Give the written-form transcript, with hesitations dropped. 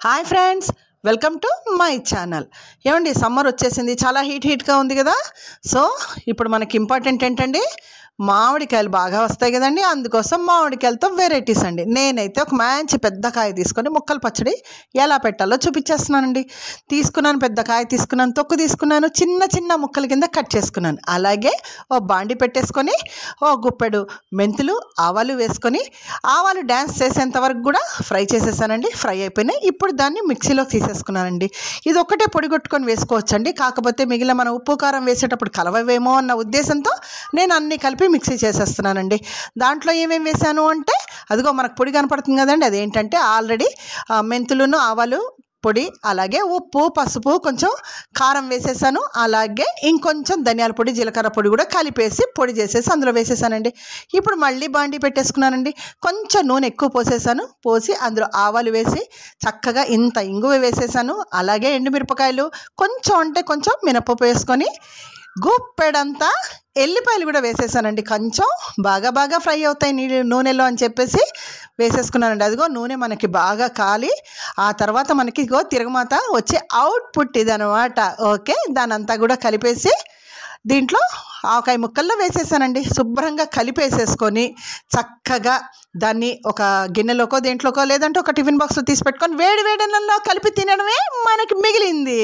Hi friends, welcome to my channel. ఏమండి, summer వచ్చేసింది, చాలా హీట్గా ఉంది కదా. సో ఇప్పుడు మనకి ఇంపార్టెంట్ ఏంటండి, మామిడికాయలు బాగా వస్తాయి కదండి. అందుకోసం మామిడికాయలతో వెరైటీస్ అండి. నేనైతే ఒక మంచి పెద్ద కాయ తీసుకొని ముక్కలు పచ్చడి ఎలా పెట్టాలో చూపించేస్తున్నానండి. పెద్ద కాయ తీసుకున్నాను, తొక్కు తీసుకున్నాను, చిన్న చిన్న ముక్కల కింద కట్ చేసుకున్నాను. అలాగే ఓ బాండి పెట్టేసుకొని ఓ గుప్పెడు మెంతులు, ఆవాలు వేసుకొని ఆవాలు డ్యాన్స్ చేసేంత వరకు కూడా ఫ్రై చేసేసానండి. ఫ్రై అయిపోయినాయి. ఇప్పుడు దాన్ని మిక్సీలోకి తీసేసుకున్నానండి. ఇది ఒక్కటే పొడి కొట్టుకొని వేసుకోవచ్చండి. కాకపోతే మిగిలిన మనం ఉప్పు కారం వేసేటప్పుడు కలవవేమో అన్న ఉద్దేశంతో నేను అన్నీ కలిపి మిక్సీ చేసేస్తున్నానండి. దాంట్లో ఏమేమి వేసాను అంటే, అదిగో మనకు పొడి కనపడుతుంది కదండి, అదేంటంటే ఆల్రెడీ మెంతులను, ఆవాలు పొడి, అలాగే ఉప్పు, పసుపు, కొంచెం కారం వేసేసాను. అలాగే ఇంకొంచెం ధనియాల పొడి, జీలకర్ర పొడి కూడా కలిపేసి పొడి చేసేసి అందులో వేసేసానండి. ఇప్పుడు మళ్ళీ బాండి పెట్టేసుకున్నానండి. కొంచెం నూనె ఎక్కువ పోసేసాను. పోసి అందులో ఆవాలు వేసి చక్కగా ఇంత ఇంగువ వేసేసాను. అలాగే ఎండుమిరపకాయలు కొంచెం, అంటే కొంచెం మినపప్పు వేసుకొని గుప్పెడంతా ఎల్లిపాయలు కూడా వేసేసానండి. కొంచెం బాగా ఫ్రై అవుతాయి నూనెలో అని చెప్పేసి వేసేసుకున్నానండి. అదిగో నూనె మనకి బాగా కాలి ఆ తర్వాత మనకి ఇగో తిరగమాత వచ్చే అవుట్పుట్ ఇదనమాట. ఓకే, దాని అంతా కూడా కలిపేసి దీంట్లో ఆవకాయ ముక్కల్లో వేసేసానండి. శుభ్రంగా కలిపేసేసుకొని చక్కగా దాన్ని ఒక గిన్నెలోకో, దేంట్లోకో, లేదంటే ఒక టిఫిన్ బాక్స్లో తీసి పెట్టుకొని వేడి వేడి అన్నంలో కలిపి తినడమే మనకి మిగిలింది.